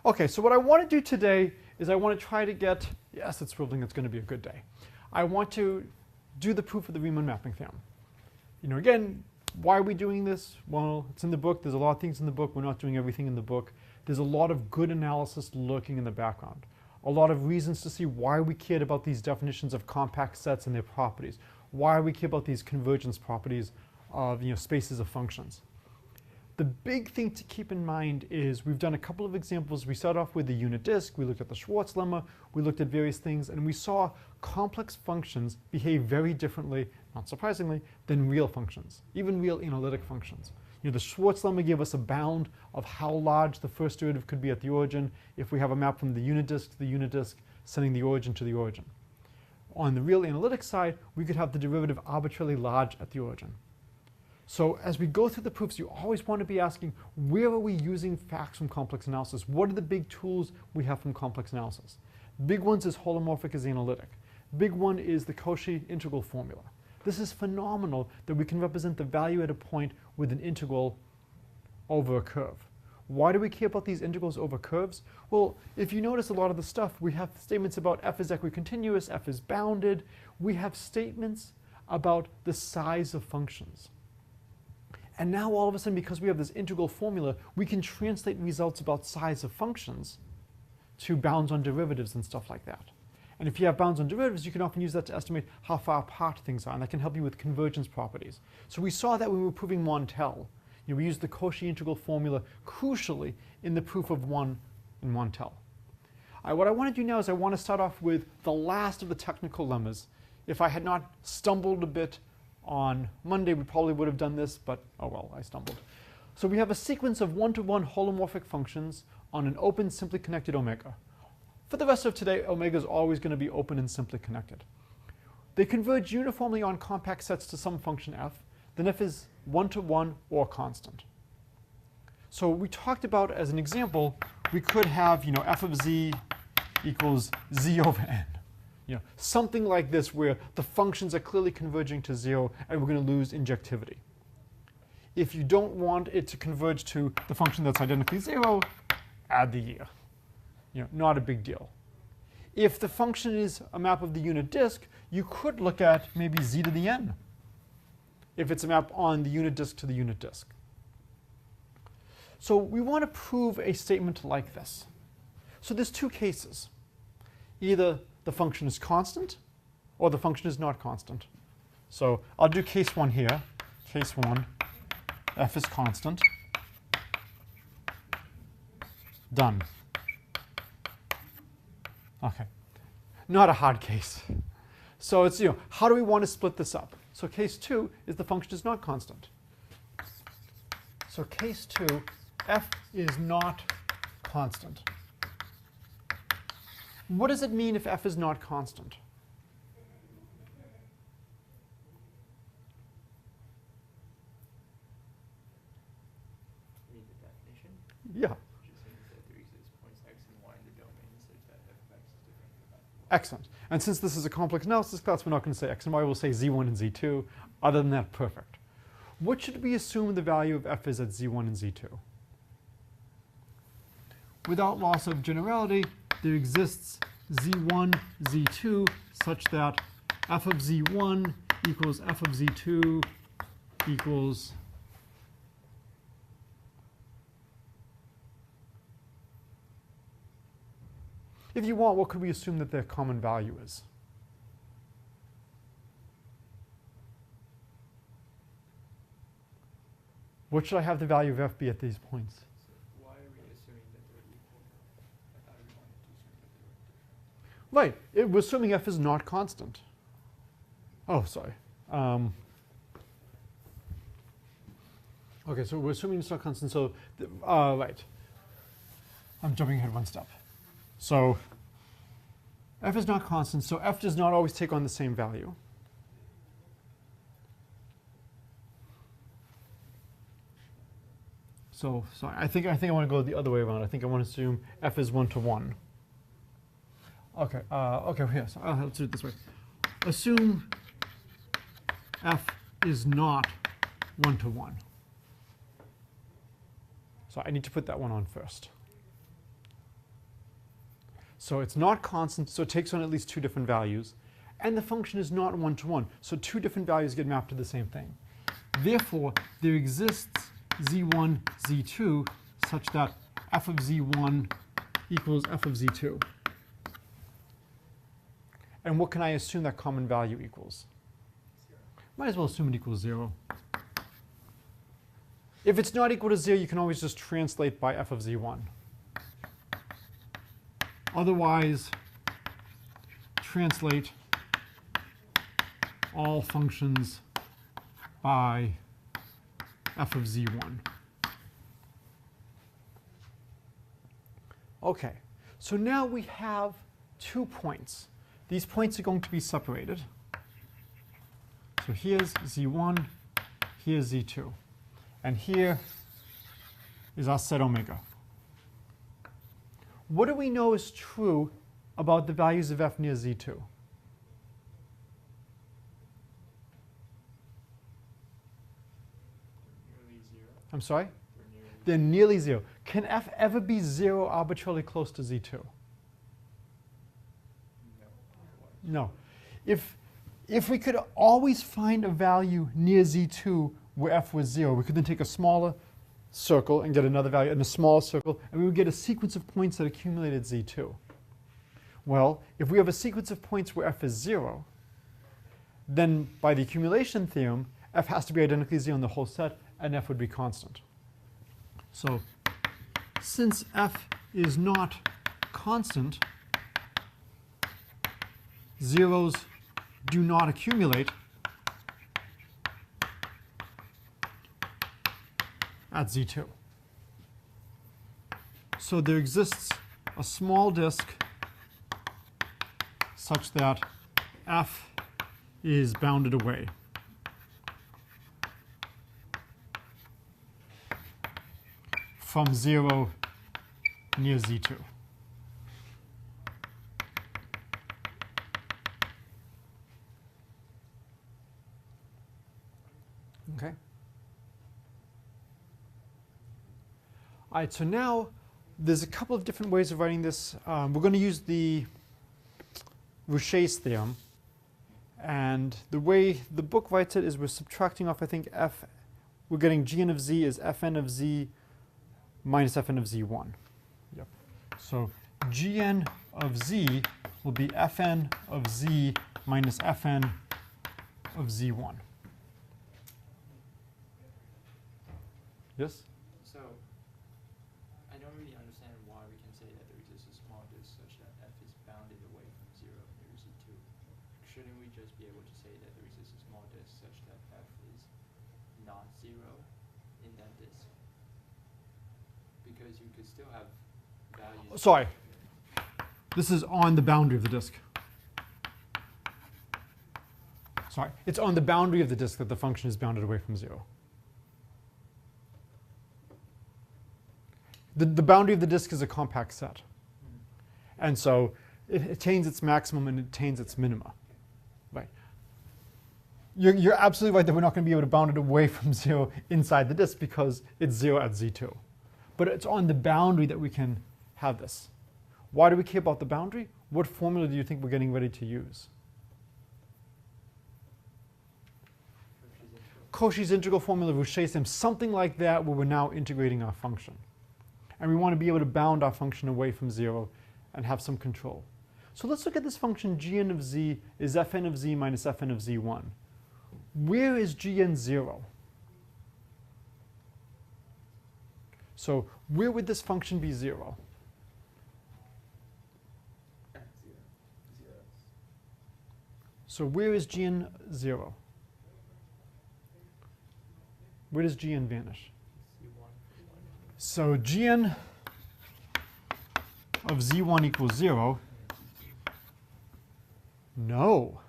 Okay, so what I want to do today is I want to try to get, yes, it's scribbling, it's going to be a good day. I want to do the proof of the Riemann mapping theorem. You know, again, why are we doing this? Well, it's in the book. There's a lot of things in the book. We're not doing everything in the book. There's a lot of good analysis lurking in the background. A lot of reasons to see why we cared about these definitions of compact sets and their properties. Why we care about these convergence properties of spaces of functions. The big thing to keep in mind is we've done a couple of examples. We started off with the unit disk. We looked at the Schwarz lemma. We looked at various things. And we saw complex functions behave very differently, not surprisingly, than real functions, even real analytic functions. You know, the Schwarz lemma gave us a bound of how large the first derivative could be at the origin if we have a map from the unit disk to the unit disk, sending the origin to the origin. On the real analytic side, we could have the derivative arbitrarily large at the origin. So as we go through the proofs, you always want to be asking, where are we using facts from complex analysis? What are the big tools we have from complex analysis? Big ones is holomorphic as analytic. Big one is the Cauchy integral formula. This is phenomenal that we can represent the value at a point with an integral over a curve. Why do we care about these integrals over curves? Well, if you notice a lot of the stuff, we have statements about f is equicontinuous, f is bounded. We have statements about the size of functions. And now all of a sudden, because we have this integral formula, we can translate results about size of functions to bounds on derivatives and stuff like that. And if you have bounds on derivatives, you can often use that to estimate how far apart things are, and that can help you with convergence properties. So we saw that when we were proving Montel. You know, we used the Cauchy integral formula crucially in the proof of 1 in Montel. What I want to do now is I want to start off with the last of the technical lemmas. If I had not stumbled a bit on Monday, we probably would have done this, but oh well, I stumbled. So we have a sequence of one-to-one holomorphic functions on an open, simply connected omega. For the rest of today, omega is always going to be open and simply connected. They converge uniformly on compact sets to some function f. Then f is one-to-one or constant. So we talked about, as an example, we could have f of z equals z over n. Something like this where the functions are clearly converging to 0 and we're going to lose injectivity. If you don't want it to converge to the function that's identically 0, add the year. Not a big deal. If the function is a map of the unit disk, you could look at maybe z to the n if it's a map on the unit disk to the unit disk. So we want to prove a statement like this. So there's two cases. Either the function is constant, or the function is not constant. So I'll do case 1 here. Case 1, f is constant. Done. Okay. Not a hard case. So it's, how do we want to split this up? So case 2 is the function is not constant. So case 2, f is not constant. What does it mean if f is not constant? Read the definition. Yeah. Which assumes that there exist points x and y in the domain such that f of x is different from f of y. Excellent. And since this is a complex analysis class, we're not going to say x and y. We'll say z1 and z2. Other than that, perfect. What should we assume the value of f is at z1 and z2? Without loss of generality, there exists z1, z2 such that f of z1 equals f of z2 equals if you want, what could we assume that their common value is? What should I have the value of f be at these points? So why are we assuming that they're equal? I thought we wanted to assume that they were different. Right. We're assuming f is not constant. Oh, sorry. Okay, so we're assuming it's not constant. So, right. I'm jumping ahead one step. So f is not constant, so f does not always take on the same value. So I think I want to go the other way around. I think I want to assume f is 1-to-1. Okay. Okay. Here. So let's do it this way. Assume f is not 1-to-1. So I need to put that one on first. So it's not constant, so it takes on at least two different values. And the function is not one-to-one, so two different values get mapped to the same thing. Therefore, there exists z1, z2 such that f of z1 equals f of z2. And what can I assume that common value equals? 0. Might as well assume it equals 0. If it's not equal to 0, you can always just translate by f of z1. Otherwise, translate all functions by f of z1. Okay, so now we have 2 points. These points are going to be separated. So here's z1, here's z2. And here is our set omega. What do we know is true about the values of f near z2? Nearly 0. I'm sorry? They're nearly They're nearly 0. Can f ever be 0 arbitrarily close to z2? no. No. If we could always find a value near z2 where f was 0, we could then take a smaller circle and get another value in a smaller circle, and we would get a sequence of points that accumulated z2. Well, if we have a sequence of points where f is 0, then by the accumulation theorem, f has to be identically 0 in the whole set, and f would be constant. So since f is not constant, zeros do not accumulate at z2. So there exists a small disk such that f is bounded away. From 0 near z2. Okay. All right, so now there's a couple of different ways of writing this. We're going to use the Rouché's theorem. And the way the book writes it is we're subtracting off, I think, f. We're getting gn of z is fn of z minus fn of z1. Yep. So gn of z will be fn of z minus fn of z1. Yes? So, I don't really understand why we can say that there exists a small disk such that f is bounded away from 0 near z2. Shouldn't we just be able to say that there exists a small disk such that f is not 0 in that disk? Because you could still have values. Sorry. This is on the boundary of the disk. Sorry. It's on the boundary of the disk that the function is bounded away from 0. The boundary of the disk is a compact set. And so it attains its maximum and it attains its minima. Right. You're absolutely right that we're not going to be able to bound it away from 0 inside the disk because it's 0 at z2. But it's on the boundary that we can have this. Why do we care about the boundary? What formula do you think we're getting ready to use? Cauchy's integral formula, Rouché's theorem, something like that where we're now integrating our function. And we want to be able to bound our function away from 0 and have some control. So let's look at this function gn of z is fn of z minus fn of z1. Where is gn 0? So where would this function be 0? At 0. Zeros. So where is gn 0? Where does gn vanish? C1. So gn of z1 equals 0. No,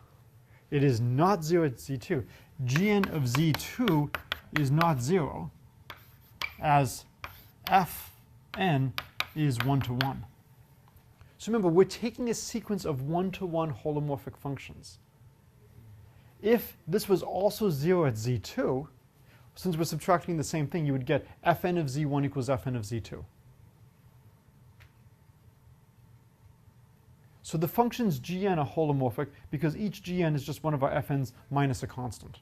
it is not 0 at z2. Gn of z2 is not 0 as fn is 1 to 1. So remember, we're taking a sequence of 1 to 1 holomorphic functions. If this was also 0 at z2, since we're subtracting the same thing, you would get fn of z1 equals fn of z2. So the functions gn are holomorphic because each gn is just one of our fn's minus a constant.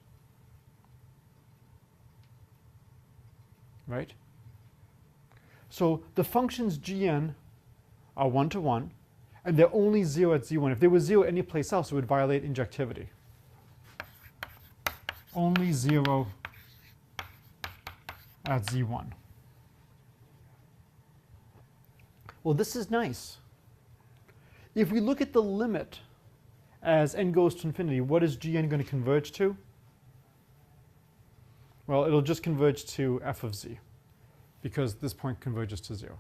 Right? So the functions gn are 1 to 1, and they're only 0 at z1. If they were 0 anyplace else, it would violate injectivity. Only 0 at z1. Well, this is nice. If we look at the limit as n goes to infinity, what is gn going to converge to? Well, it'll just converge to f of z, because this point converges to 0.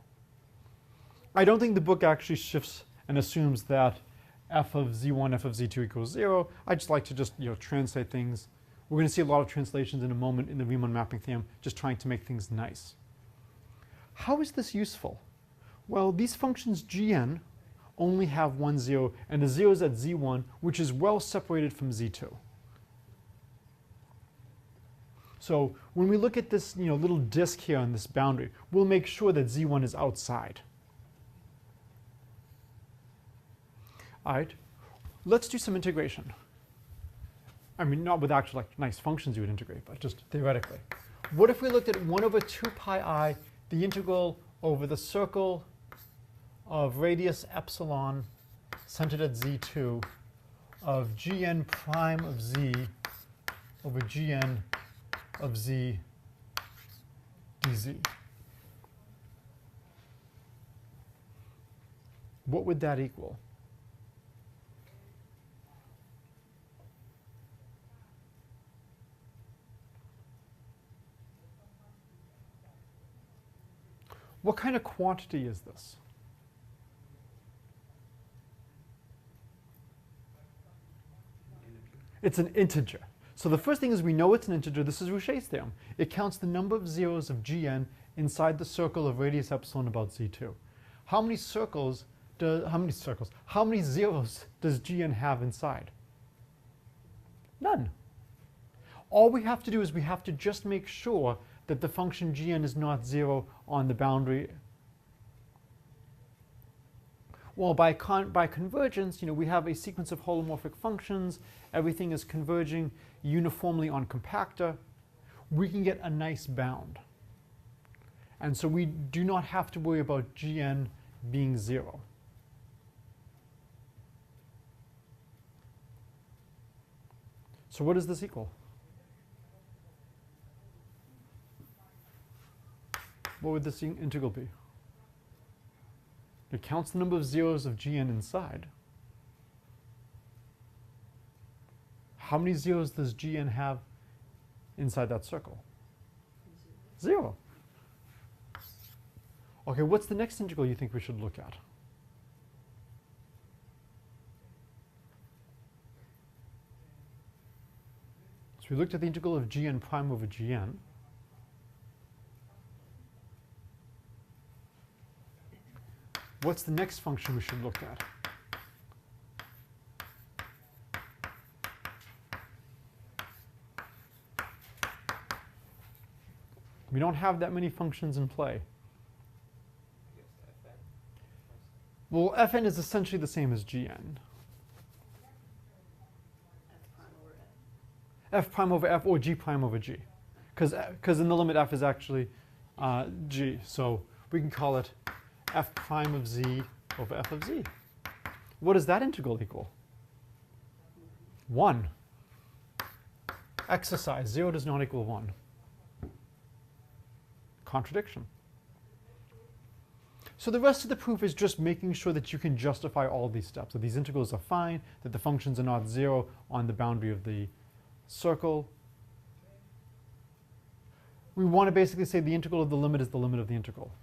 I don't think the book actually shifts and assumes that f of z1, f of z2 equals 0. I just like to just translate things. We're going to see a lot of translations in a moment in the Riemann mapping theorem, just trying to make things nice. How is this useful? Well, these functions gn only have 1, 0, and the 0 is at z1, which is well separated from z2. So when we look at this little disk here on this boundary, we'll make sure that z1 is outside. All right, let's do some integration. I mean, not with actual nice functions you would integrate, but just theoretically. What if we looked at 1 over 2 pi I, the integral over the circle of radius epsilon centered at z2 of gn prime of z over gn of z dz? What would that equal? What kind of quantity is this? It's an integer. So the first thing is we know it's an integer. This is Rouché's theorem. It counts the number of zeros of gn inside the circle of radius epsilon about z2. How many zeros does gn have inside? None. All we have to do is we have to just make sure that the function gn is not 0 on the boundary. Well, by convergence, we have a sequence of holomorphic functions. Everything is converging uniformly on compactor. We can get a nice bound. And so we do not have to worry about gn being 0. So what does this equal? What would this integral be? It counts the number of zeros of gn inside. How many zeros does gn have inside that circle? 0. Okay, what's the next integral you think we should look at? So we looked at the integral of gn prime over gn. What's the next function we should look at? We don't have that many functions in play. Well, fn is essentially the same as gn. F prime over f, or g prime over g. Because in the limit f is actually g. So we can call it f prime of z over f of z. What does that integral equal? 1. Exercise. 0 does not equal 1. Contradiction. So the rest of the proof is just making sure that you can justify all these steps, that these integrals are fine, that the functions are not 0 on the boundary of the circle. We want to basically say the integral of the limit is the limit of the integral.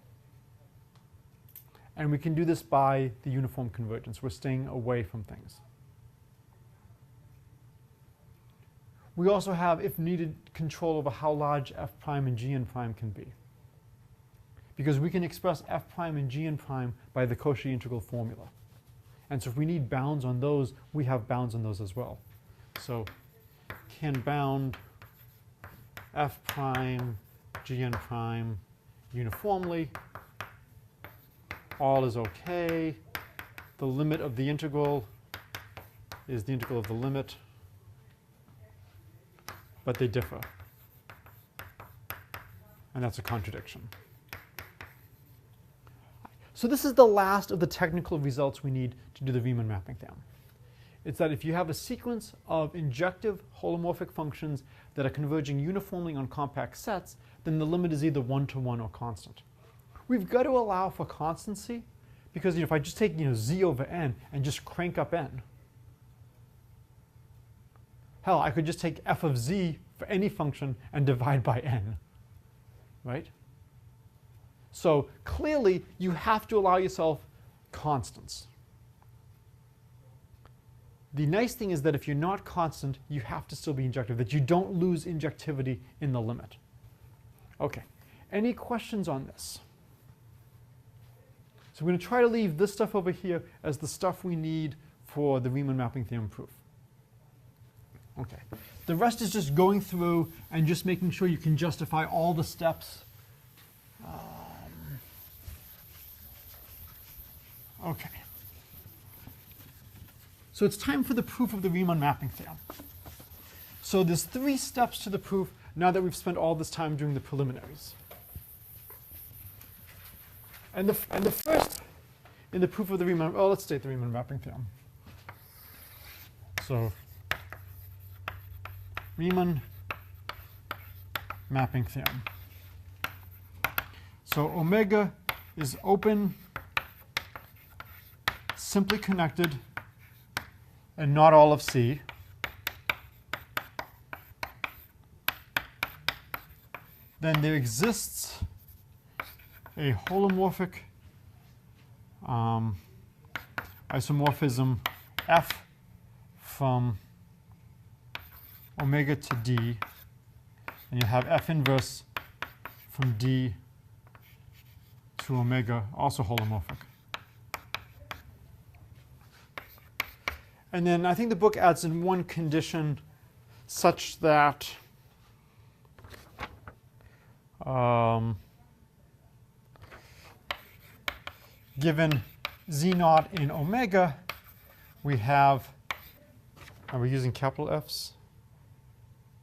And we can do this by the uniform convergence. We're staying away from things. We also have, if needed, control over how large f prime and gn prime can be. Because we can express f prime and gn prime by the Cauchy integral formula. And so if we need bounds on those, we have bounds on those as well. So can bound f prime, gn prime uniformly. All is okay. the limit of the integral is the integral of the limit, but they differ. And that's a contradiction. So this is the last of the technical results we need to do the Riemann mapping theorem. It's that if you have a sequence of injective holomorphic functions that are converging uniformly on compact sets, then the limit is either 1-to-1 or constant. We've got to allow for constancy because if I just take z over n and just crank up n, hell, I could just take f of z for any function and divide by n, right? So clearly, you have to allow yourself constants. The nice thing is that if you're not constant, you have to still be injective, that you don't lose injectivity in the limit. Okay, any questions on this? So we're going to try to leave this stuff over here as the stuff we need for the Riemann mapping theorem proof. Okay, the rest is just going through and just making sure you can justify all the steps. Okay. So it's time for the proof of the Riemann mapping theorem. So there's 3 steps to the proof now that we've spent all this time doing the preliminaries. And the first in the proof of the Riemann, let's state the Riemann mapping theorem. So Riemann mapping theorem. So omega is open, simply connected, and not all of C. Then there exists a holomorphic isomorphism F from omega to D, and you have F inverse from D to omega, also holomorphic. And then I think the book adds in one condition such that given z naught in omega, we have, are we using capital Fs?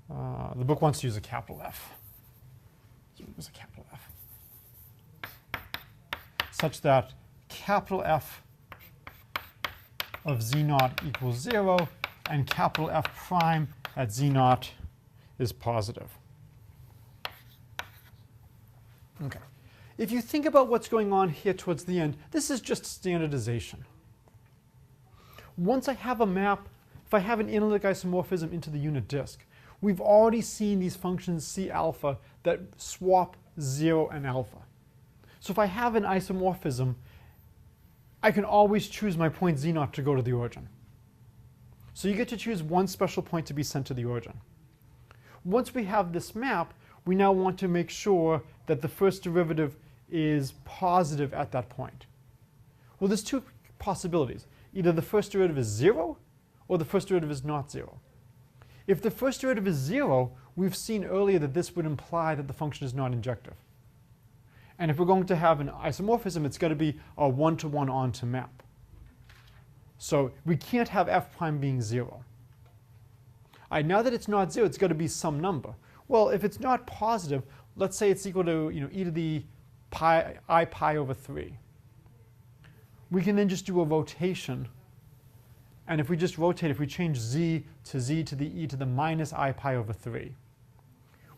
The book wants to use a capital F. So we use a capital F. Such that capital F of z naught equals 0, and capital F prime at z naught is positive. Okay. If you think about what's going on here towards the end, this is just standardization. Once I have a map, if I have an analytic isomorphism into the unit disk, we've already seen these functions C alpha that swap 0 and alpha. So if I have an isomorphism, I can always choose my point z naught to go to the origin. So you get to choose one special point to be sent to the origin. Once we have this map, we now want to make sure that the first derivative is positive at that point. Well, there's 2 possibilities. Either the first derivative is 0 or the first derivative is not 0. If the first derivative is 0, we've seen earlier that this would imply that the function is not injective. And if we're going to have an isomorphism, it's got to be a 1-to-1 onto map. So we can't have f prime being 0. Now that it's not 0, it's got to be some number. Well, if it's not positive, let's say it's equal to e to the I pi over 3. We can then just do a rotation. And if we just rotate, if we change z to the e to the minus I pi over 3,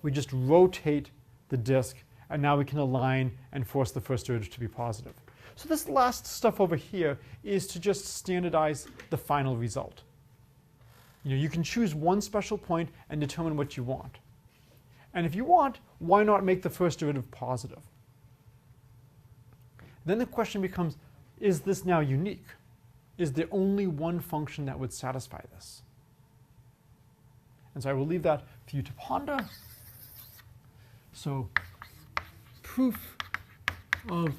we just rotate the disk, and now we can align and force the first derivative to be positive. So this last stuff over here is to just standardize the final result. You can choose one special point and determine what you want. And if you want, why not make the first derivative positive? Then the question becomes, is this now unique? Is there only one function that would satisfy this? And so I will leave that for you to ponder. So proof of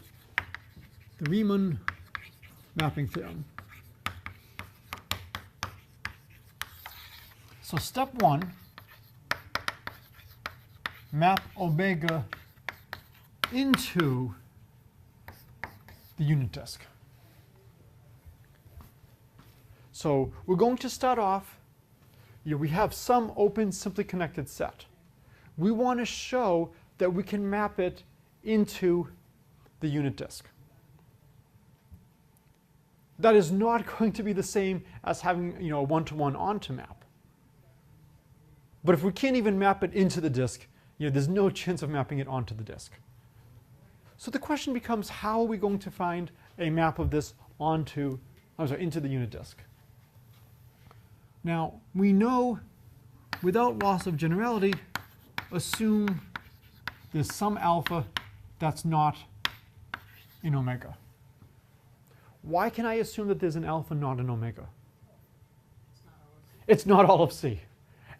the Riemann mapping theorem. So step 1, map omega into the unit disk. So we're going to start off, we have some open simply connected set. We want to show that we can map it into the unit disk. That is not going to be the same as having a one-to-one onto map. But if we can't even map it into the disk, there's no chance of mapping it onto the disk. So the question becomes, how are we going to find a map of this into the unit disk? Now, we know, without loss of generality, assume there's some alpha that's not in omega. Why can I assume that there's an alpha not in omega? It's not all of C.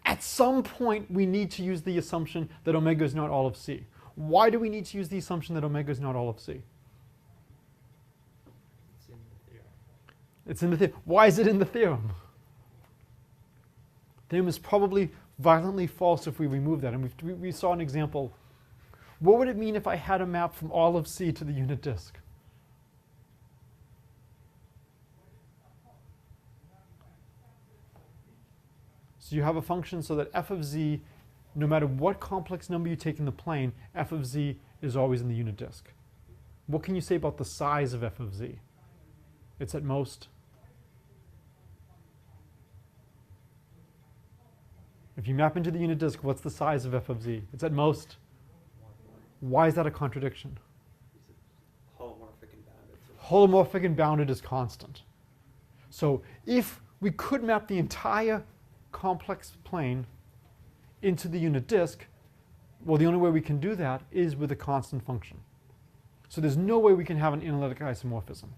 At some point, we need to use the assumption that omega is not all of C. Why do we need to use the assumption that omega is not all of C? It's in the theorem. It's in the theorem. Why is it in the theorem? The theorem is probably violently false if we remove that. And we saw an example. What would it mean if I had a map from all of C to the unit disk? So you have a function so that f of z, no matter what complex number you take in the plane, f of z is always in the unit disk. What can you say about the size of f of z? It's at most. If you map into the unit disk, what's the size of f of z? It's at most. Why is that a contradiction? Holomorphic and bounded. Holomorphic and bounded is constant. So if we could map the entire complex plane into the unit disk, well, the only way we can do that is with a constant function. So there's no way we can have an analytic isomorphism.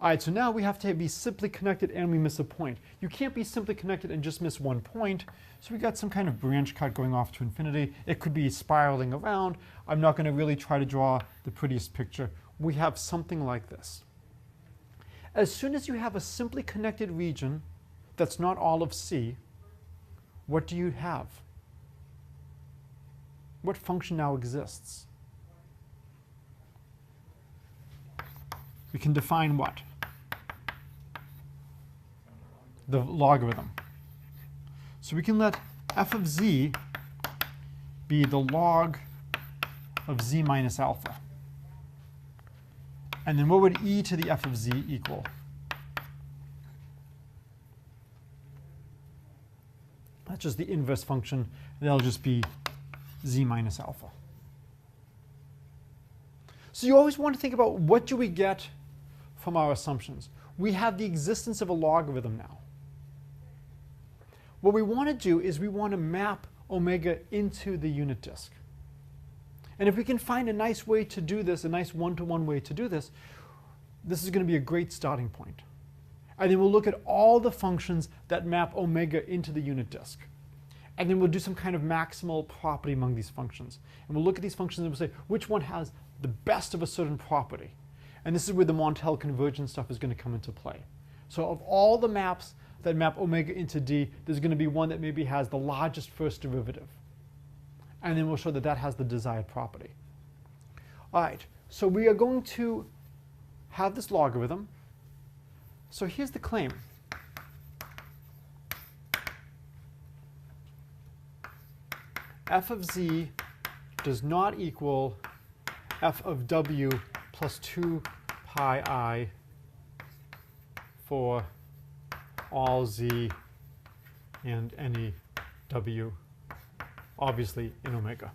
All right, so now we have to be simply connected and we miss a point. You can't be simply connected and just miss one point. So we got some kind of branch cut going off to infinity. It could be spiraling around. I'm not going to really try to draw the prettiest picture. We have something like this. As soon as you have a simply connected region that's not all of C, what do you have? What function now exists? We can define what? The logarithm. So we can let f of z be the log of z minus alpha. And then what would e to the f of z equal? That's just the inverse function. That'll just be z minus alpha. So you always want to think about, what do we get from our assumptions? We have the existence of a logarithm now. What we want to do is we want to map omega into the unit disk. And if we can find a nice way to do this, a nice one-to-one way to do this, this is going to be a great starting point. And then we'll look at all the functions that map omega into the unit disk. And then we'll do some kind of maximal property among these functions. And we'll look at these functions and we'll say, which one has the best of a certain property? And this is where the Montel convergence stuff is going to come into play. So of all the maps that map omega into D, there's going to be one that maybe has the largest first derivative. And then we'll show that that has the desired property. All right, so we are going to have this logarithm. So here's the claim. F of z does not equal f of w plus 2 pi I for all z and any w, obviously in omega.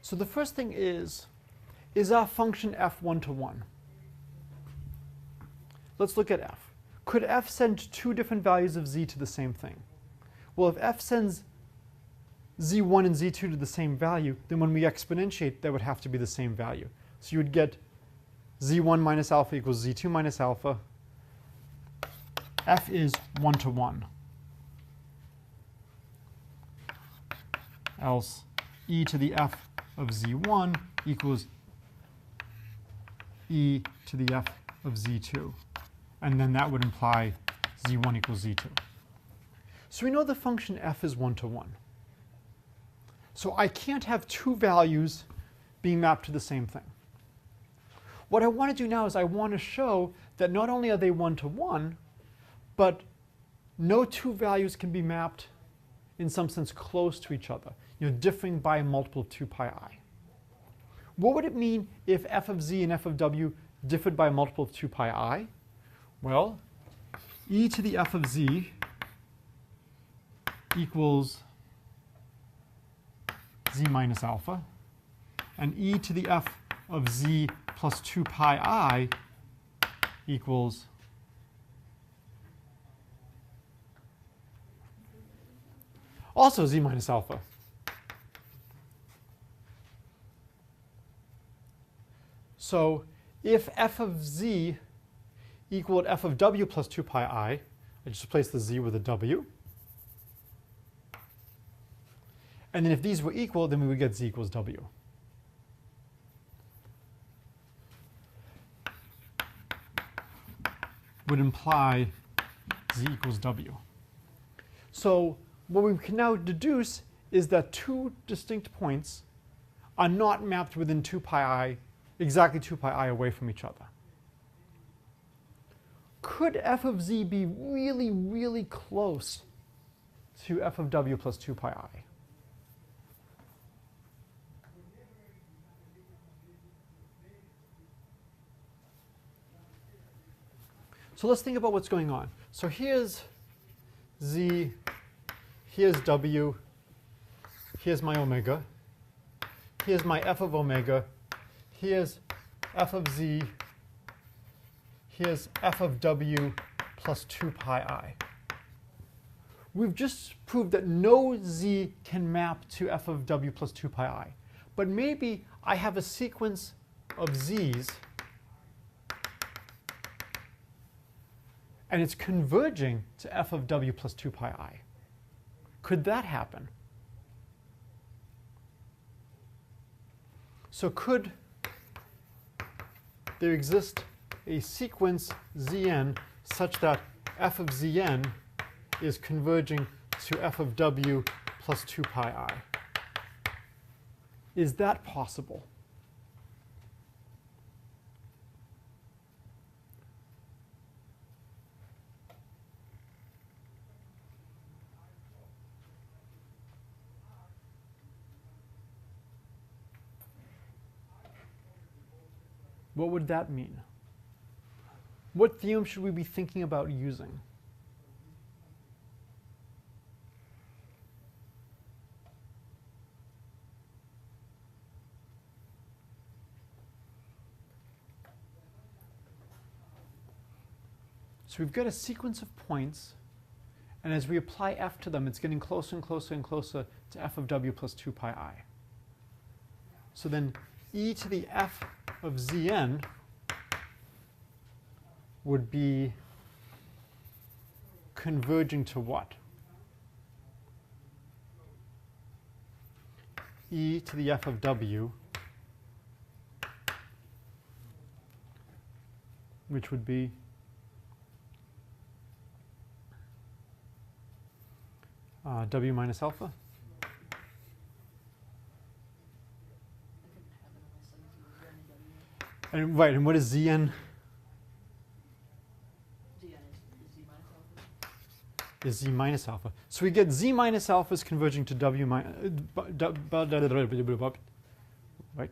So the first thing is our function f one-to-one? Let's look at f. Could f send two different values of z to the same thing? Well, if f sends z1 and z2 to the same value, then when we exponentiate, that would have to be the same value. So you would get z1 minus alpha equals z2 minus alpha. F is one-to-one. Else e to the f of z1 equals e to the f of z2. And then that would imply z1 equals z2. So we know the function f is 1 to 1. So I can't have two values being mapped to the same thing. What I want to do now is I want to show that not only are they 1 to 1, but no two values can be mapped in some sense close to each other, differing by a multiple of 2 pi I. What would it mean if f of z and f of w differed by a multiple of 2 pi I? Well, e to the f of z equals z minus alpha, and e to the f of z plus 2 pi I equals also z minus alpha. So if f of z equaled f of w plus 2 pi I just replace the z with a w. And then if these were equal, then we would get z equals w. Would imply z equals w. So what we can now deduce is that two distinct points are not mapped within 2 pi I, exactly 2 pi I away from each other. Could f of z be really, really close to f of w plus 2 pi I? So let's think about what's going on. So here's z, here's w, here's my omega, here's my f of omega, here's f of z, here's f of w plus 2 pi I. We've just proved that no z can map to f of w plus 2 pi I. But maybe I have a sequence of z's and it's converging to f of w plus 2 pi I. Could that happen? So could there exist a sequence zn such that f of zn is converging to f of w plus 2 pi I? Is that possible? What would that mean? What theorem should we be thinking about using? So we've got a sequence of points, and as we apply f to them, it's getting closer and closer and closer to f of w plus 2 pi I. So then e to the f of zn would be converging to what? E to the f of w, which would be w minus alpha. And right, and what is Zn? Is z minus alpha. So we get z minus alpha is converging to w minus, right?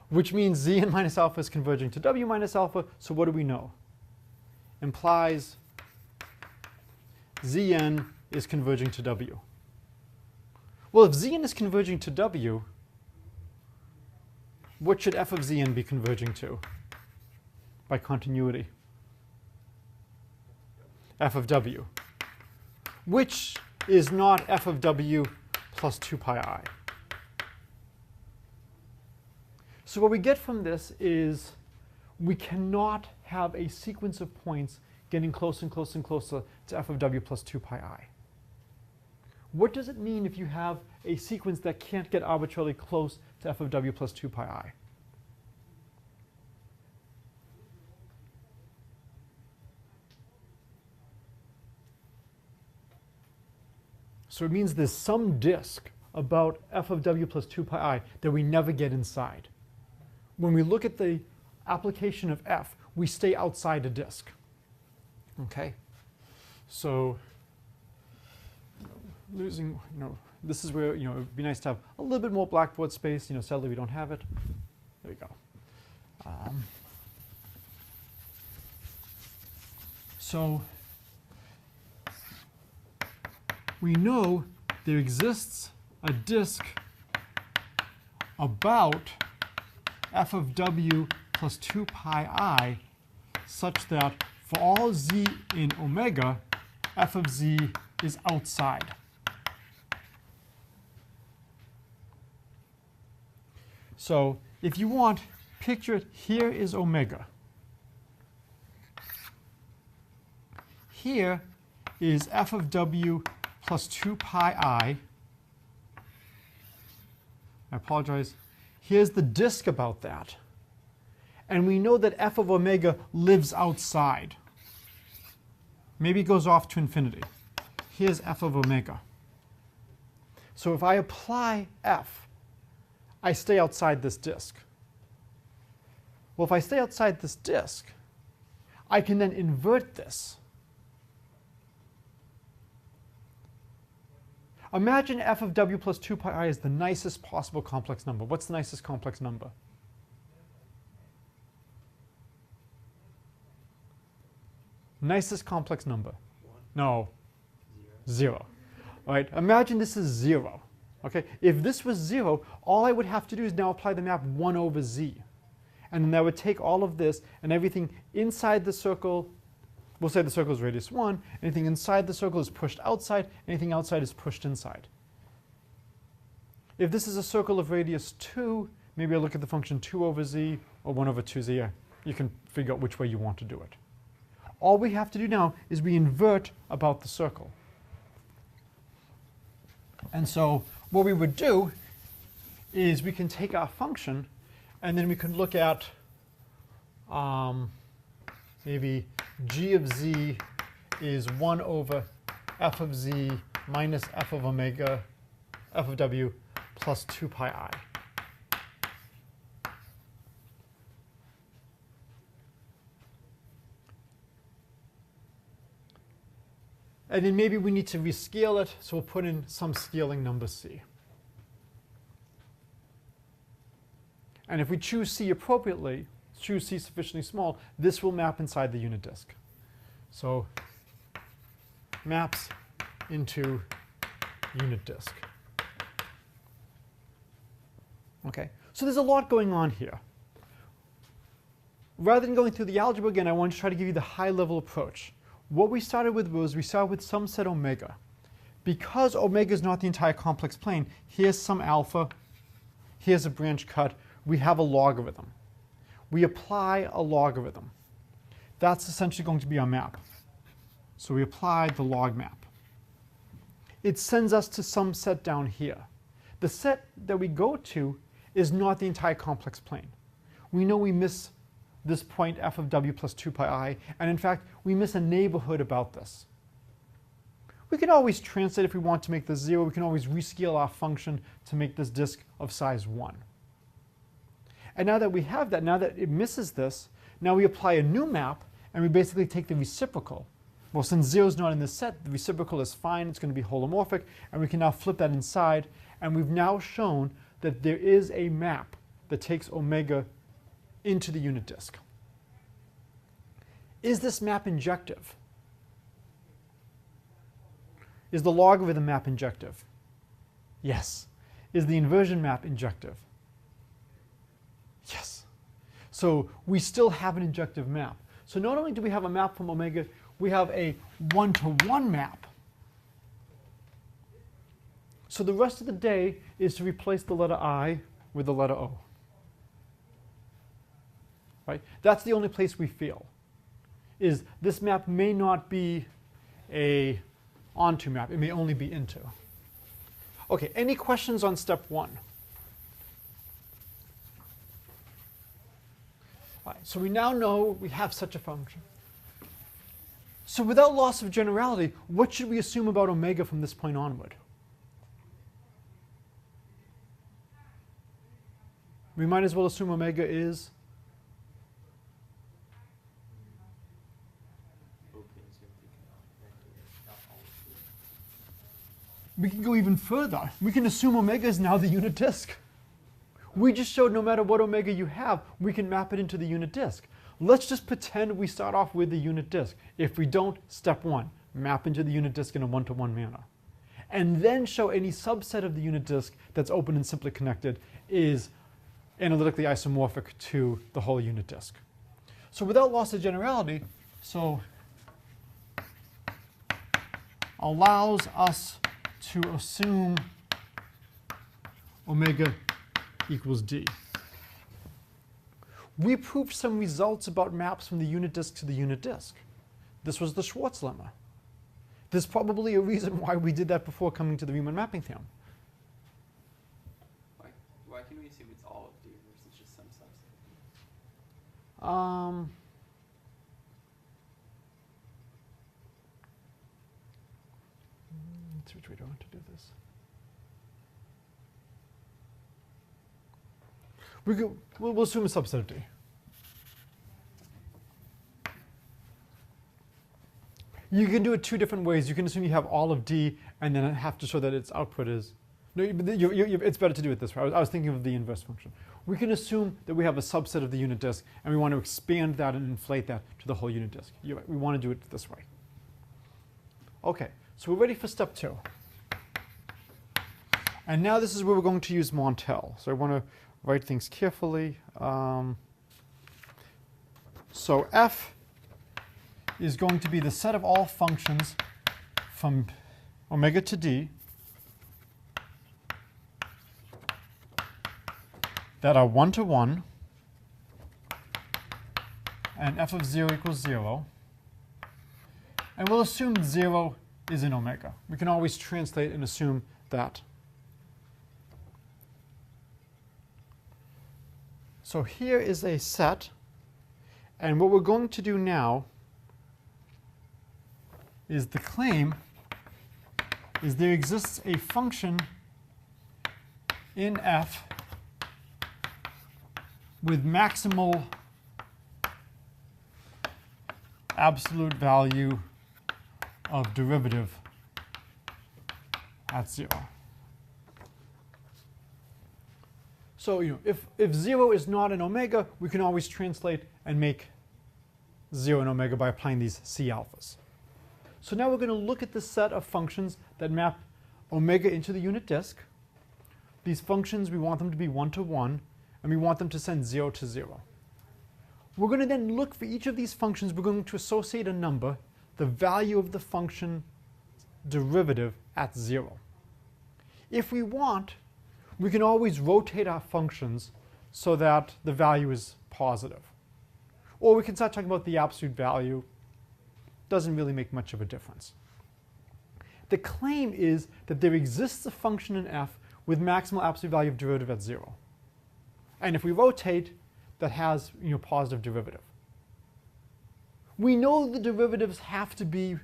Which means Zn minus alpha is converging to w minus alpha. So what do we know? Implies Zn is converging to w. Well, if Zn is converging to w, what should f of Zn be converging to by continuity? F of w, which is not f of w plus 2 pi I. So what we get from this is we cannot have a sequence of points getting closer and closer and closer to f of w plus 2 pi I. What does it mean if you have a sequence that can't get arbitrarily close to f of w plus 2 pi I? So it means there's some disk about f of w plus 2 pi I that we never get inside. When we look at the application of f, we stay outside a disk. Okay? So losing, this is where, it would be nice to have a little bit more blackboard space. Sadly we don't have it. There we go. So we know there exists a disk about f of w plus 2 pi I such that for all z in omega, f of z is outside. So if you want, picture it, here is omega. Here is f of w plus 2 pi I. I apologize. Here's the disk about that. And we know that f of omega lives outside. Maybe it goes off to infinity. Here's f of omega. So if I apply f, I stay outside this disk. Well, if I stay outside this disk, I can then invert this. Imagine f of w plus 2 pi I is the nicest possible complex number. What's the nicest complex number? Nicest complex number? 1. No. 0. All right, imagine this is 0. Okay, if this was 0, all I would have to do is now apply the map 1 over z. And then that would take all of this and everything inside the circle. We'll say the circle is radius 1. Anything inside the circle is pushed outside. Anything outside is pushed inside. If this is a circle of radius 2, maybe I'll look at the function 2 over z or 1 over 2z. You can figure out which way you want to do it. All we have to do now is we invert about the circle. And so what we would do is we can take our function and then we can look at maybe g of z is 1 over f of z minus f of omega, f of w plus 2 pi I. And then maybe we need to rescale it, so we'll put in some scaling number c. And if we choose c appropriately, choose c sufficiently small, this will map inside the unit disk. So maps into unit disk. Okay, so there's a lot going on here. Rather than going through the algebra again, I want to try to give you the high-level approach. What we started with was we started with some set omega. Because omega is not the entire complex plane, here's some alpha, here's a branch cut, we have a logarithm. We apply a logarithm. That's essentially going to be our map. So we apply the log map. It sends us to some set down here. The set that we go to is not the entire complex plane. We know we miss this point f of w plus 2 pi I, and in fact, we miss a neighborhood about this. We can always translate if we want to make this 0. We can always rescale our function to make this disk of size 1. And now that we have that, now that it misses this, now we apply a new map, and we basically take the reciprocal. Well, since 0 is not in this set, the reciprocal is fine. It's going to be holomorphic, and we can now flip that inside, and we've now shown that there is a map that takes omega into the unit disk. Is this map injective? Is the logarithm map injective? Yes. Is the inversion map injective? Yes. So we still have an injective map. So not only do we have a map from omega, we have a one-to-one map. So the rest of the day is to replace the letter I with the letter O. Right? That's the only place we feel. Is this map may not be a onto map. It may only be into. Okay, any questions on step 1? All right, so we now know we have such a function. So without loss of generality, what should we assume about omega from this point onward? We might as well assume omega is we can go even further. We can assume omega is now the unit disk. We just showed no matter what omega you have, we can map it into the unit disk. Let's just pretend we start off with the unit disk. If we don't, step one, map into the unit disk in a one-to-one manner. And then show any subset of the unit disk that's open and simply connected is analytically isomorphic to the whole unit disk. So without loss of generality, so allows us to assume omega equals D. We proved some results about maps from the unit disk to the unit disk. This was the Schwarz lemma. There's probably a reason why we did that before coming to the Riemann mapping theorem. Why can we assume it's all of D versus just some subset? Let's see which way do I want to do this. We'll assume a subset of D. You can do it two different ways. You can assume you have all of D and then have to show that its output is. No, it's better to do it this way. I was thinking of the inverse function. We can assume that we have a subset of the unit disk and we want to expand that and inflate that to the whole unit disk. We want to do it this way. Okay, so we're ready for step 2. And now this is where we're going to use Montel. So I want to write things carefully. So f is going to be the set of all functions from omega to D that are one-to-one and f of 0 equals 0. And we'll assume 0 is in omega. We can always translate and assume that. So here is a set, and what we're going to do now is the claim is there exists a function in f with maximal absolute value of derivative at 0. So if 0 is not in omega, we can always translate and make 0 in omega by applying these C alphas. So now we're going to look at this set of functions that map omega into the unit disk. These functions, we want them to be one-to-one, and we want them to send 0 to 0. We're going to then look for each of these functions. We're going to associate a number, the value of the function derivative at 0. If we want, we can always rotate our functions so that the value is positive. Or we can start talking about the absolute value. Doesn't really make much of a difference. The claim is that there exists a function in f with maximal absolute value of derivative at 0. And if we rotate, that has positive derivative. We know the derivatives have to be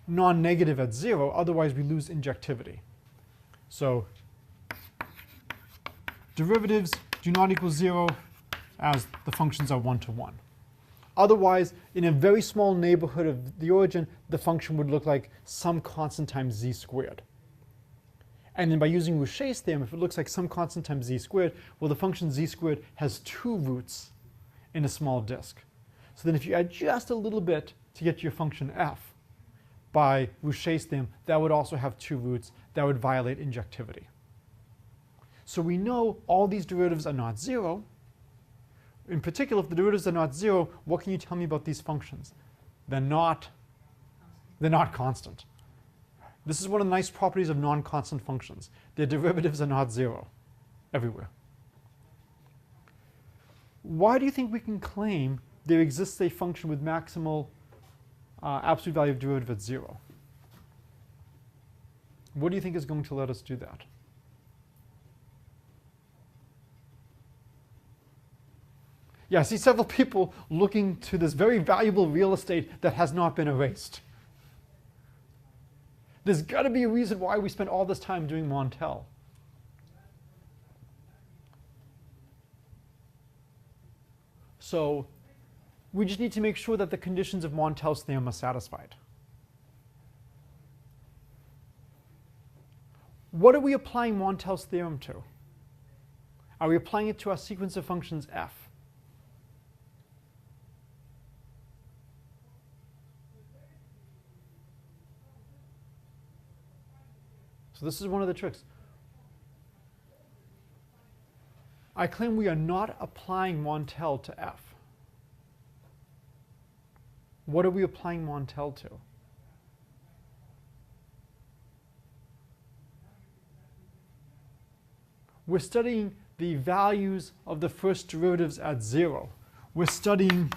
non-negative at 0, otherwise we lose injectivity. So derivatives do not equal 0 as the functions are one-to-one. Otherwise, in a very small neighborhood of the origin, the function would look like some constant times z squared. And then by using Rouché's theorem, if it looks like some constant times z squared, well, the function z squared has 2 roots in a small disk. So then if you add just a little bit to get your function f by Rouché's theorem, that would also have 2 roots. That would violate injectivity. So we know all these derivatives are not 0. In particular, if the derivatives are not 0, what can you tell me about these functions? They're not constant. This is one of the nice properties of non-constant functions. Their derivatives are not 0 everywhere. Why do you think we can claim there exists a function with maximal absolute value of derivative at 0? What do you think is going to let us do that? Yeah, I see several people looking to this very valuable real estate that has not been erased. There's got to be a reason why we spent all this time doing Montel. So we just need to make sure that the conditions of Montel's theorem are satisfied. What are we applying Montel's theorem to? Are we applying it to our sequence of functions f? So this is one of the tricks. I claim we are not applying Montel to f. What are we applying Montel to? We're studying the values of the first derivatives at 0. We're studying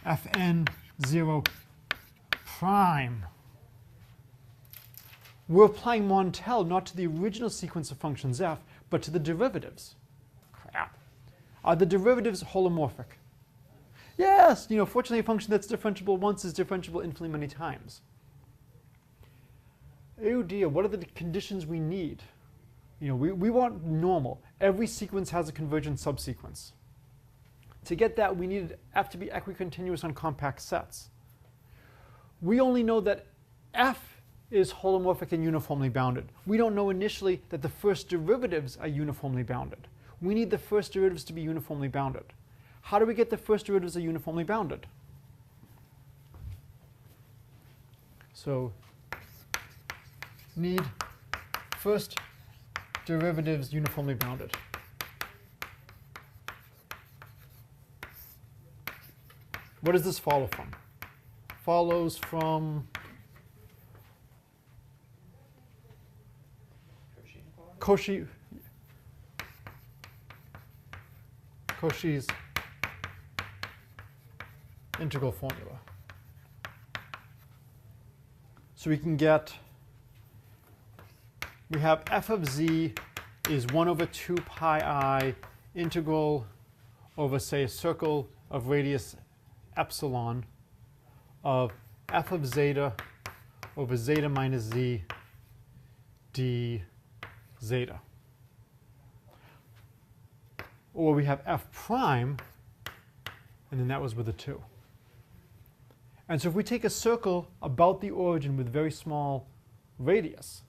fn0 prime. We're applying Montel not to the original sequence of functions f, but to the derivatives. Crap. Are the derivatives holomorphic? Yes, fortunately a function that's differentiable once is differentiable infinitely many times. Oh dear, what are the conditions we need? We want normal. Every sequence has a convergent subsequence. To get that, we needed f to be equicontinuous on compact sets. We only know that f is holomorphic and uniformly bounded. We don't know initially that the first derivatives are uniformly bounded. We need the first derivatives to be uniformly bounded. How do we get the first derivatives are uniformly bounded? So need first derivatives uniformly bounded. What does this follow from? Follows from Cauchy's integral formula. So we can get, we have f of z is 1 over 2 pi I integral over, say, a circle of radius epsilon of f of zeta over zeta minus z d zeta. Or we have f prime, and then that was with a 2. And so if we take a circle about the origin with very small radius,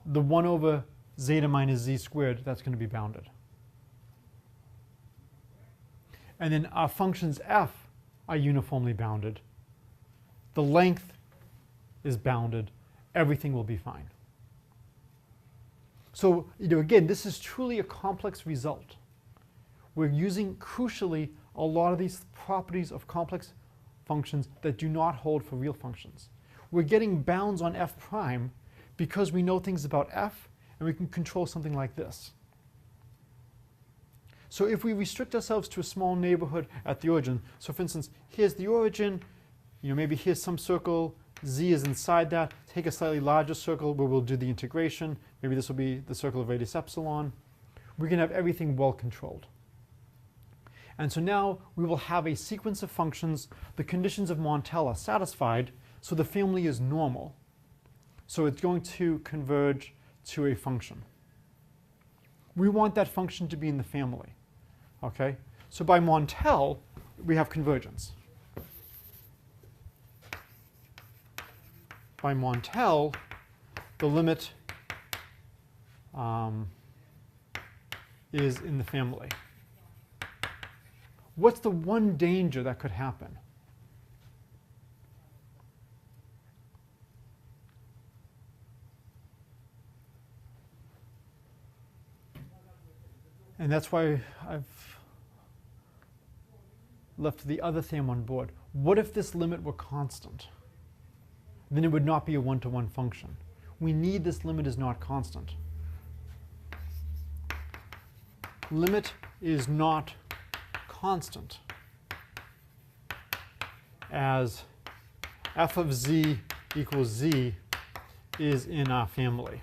the 1 over zeta minus z squared, that's going to be bounded. And then our functions f are uniformly bounded. The length is bounded. Everything will be fine. So, again, this is truly a complex result. We're using, crucially, a lot of these properties of complex functions that do not hold for real functions. We're getting bounds on f prime because we know things about f, and we can control something like this. So if we restrict ourselves to a small neighborhood at the origin, so for instance, here's the origin, maybe here's some circle, z is inside that, take a slightly larger circle where we'll do the integration, maybe this will be the circle of radius epsilon, we can have everything well controlled. And so now we will have a sequence of functions, the conditions of Montel are satisfied, so the family is normal. So it's going to converge to a function. We want that function to be in the family. Okay? So by Montel, we have convergence. By Montel, the limit is in the family. What's the one danger that could happen? And that's why I've left the other theorem on board. What if this limit were constant? Then it would not be a one-to-one function. We need this limit is not constant. Limit is not constant as f of z equals z is in our family.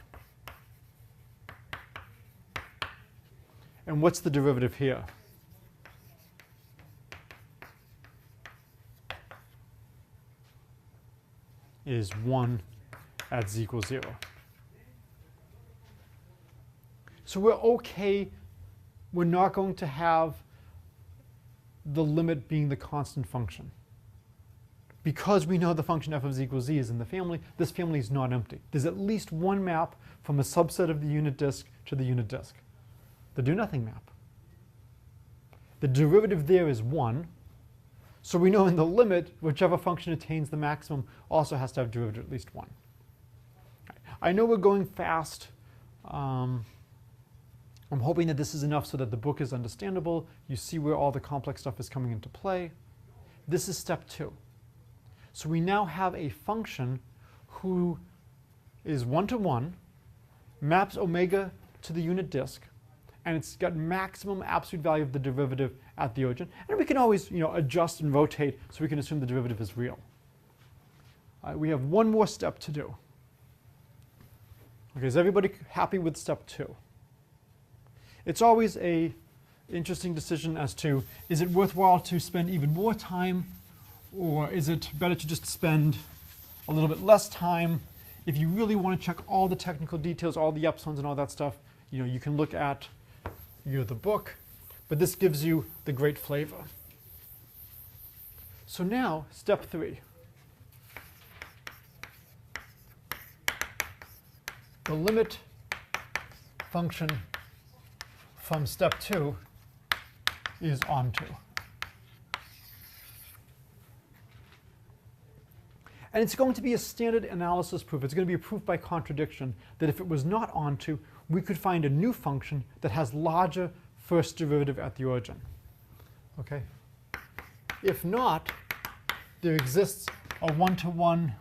And what's the derivative here? Is 1 at z equals 0. So we're okay we're not going to have the limit being the constant function. Because we know the function f of z equals z is in the family, this family is not empty. There's at least one map from a subset of the unit disk to the unit disk. The do-nothing map. The derivative there is 1. So we know in the limit, whichever function attains the maximum also has to have derivative at least 1. I know we're going fast. I'm hoping that this is enough so that the book is understandable. You see where all the complex stuff is coming into play. This is step 2. So we now have a function who is 1-to-1, maps omega to the unit disk, and it's got maximum absolute value of the derivative at the origin. And we can always adjust and rotate so we can assume the derivative is real. We have one more step to do. Okay, is everybody happy with step 2? It's always an interesting decision as to, is it worthwhile to spend even more time, or is it better to just spend a little bit less time? If you really want to check all the technical details, all the epsilons and all that stuff, you can look at the book, but this gives you the great flavor. So now, step 3. The limit function from step 2 is onto. And it's going to be a standard analysis proof. It's going to be a proof by contradiction that if it was not onto, we could find a new function that has larger first derivative at the origin. Okay? If not, there exists a 1-to-1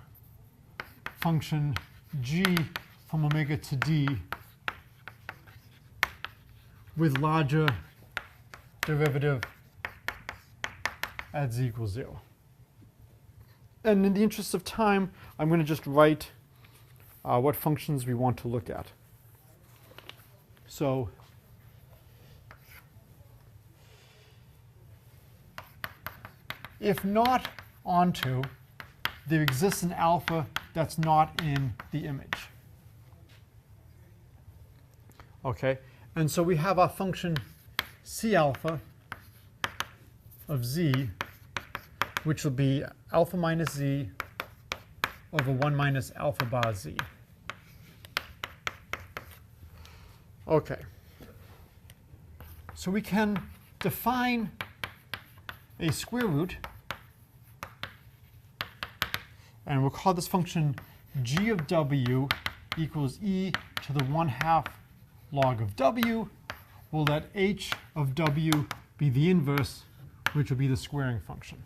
function g from omega to d with larger derivative at z equals 0. And in the interest of time, I'm going to just write what functions we want to look at. So if not onto, there exists an alpha that's not in the image. Okay, and so we have our function C alpha of z, which will be alpha minus z over 1 minus alpha bar z. Okay. So we can define a square root, and we'll call this function g of w equals e to the 1/2 log of w. We'll let h of w be the inverse, which will be the squaring function.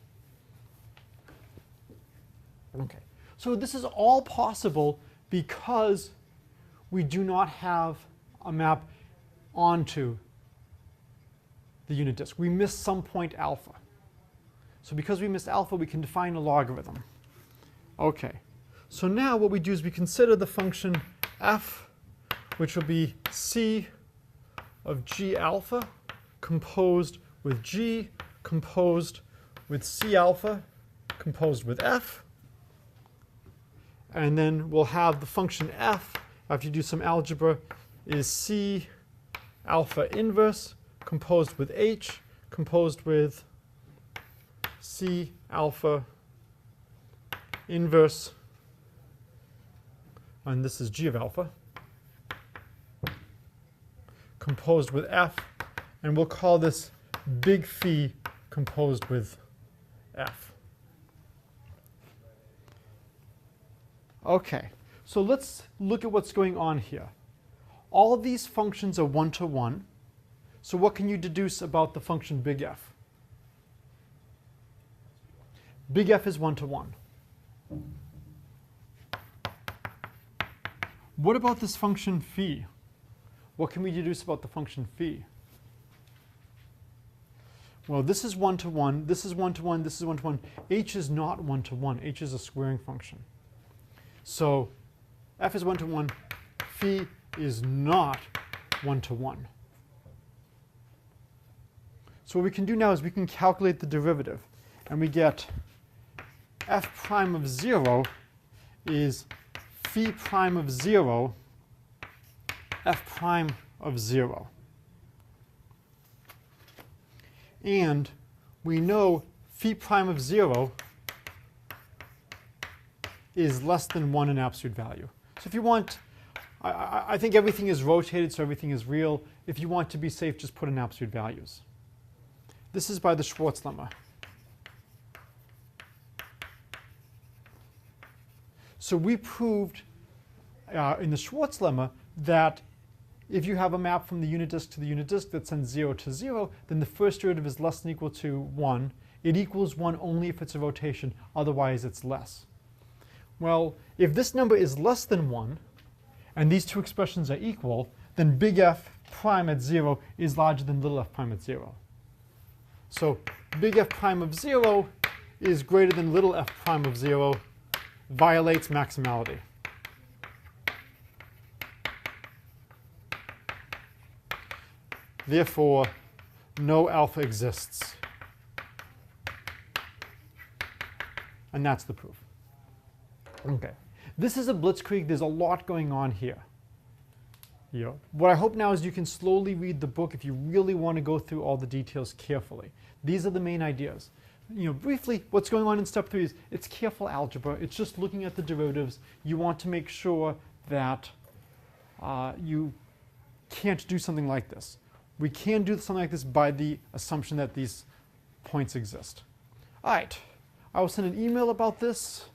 Okay, so this is all possible because we do not have a map onto the unit disk. We missed some point alpha. So because we missed alpha, we can define a logarithm. Okay, so now what we do is we consider the function f, which will be c of g alpha composed with g, composed with c alpha, composed with f. And then we'll have the function f, after you do some algebra, is c alpha inverse composed with h, composed with c alpha inverse, and this is g of alpha, composed with f, and we'll call this big phi composed with f. Okay, so let's look at what's going on here. All of these functions are 1-to-1. So what can you deduce about the function big F? Big F is 1-to-1. What about this function phi? What can we deduce about the function phi? Well, this is 1-to-1, this is 1-to-1, this is 1-to-1. H is not 1-to-1. H is a squaring function. So f is 1-to-1, phi is not 1-to-1. So what we can do now is we can calculate the derivative, and we get f prime of 0 is phi prime of 0 f prime of 0. and we know phi prime of 0 is less than 1 in absolute value. So if you want, I think everything is rotated, so everything is real. If you want to be safe, just put in absolute values. This is by the Schwarz lemma. So we proved in the Schwarz lemma that if you have a map from the unit disk to the unit disk that sends 0 to 0, then the first derivative is less than or equal to 1. It equals 1 only if it's a rotation, otherwise it's less. Well, if this number is less than 1, and these two expressions are equal, then big F prime at 0 is larger than little f prime at 0. So big F prime of 0 is greater than little f prime of 0, violates maximality. Therefore, no alpha exists. And that's the proof. Okay. This is a blitzkrieg. There's a lot going on here. What I hope now is you can slowly read the book if you really want to go through all the details carefully. These are the main ideas. Briefly, what's going on in step 3 is it's careful algebra. It's just looking at the derivatives. You want to make sure that you can't do something like this. We can do something like this by the assumption that these points exist. All right. I will send an email about this.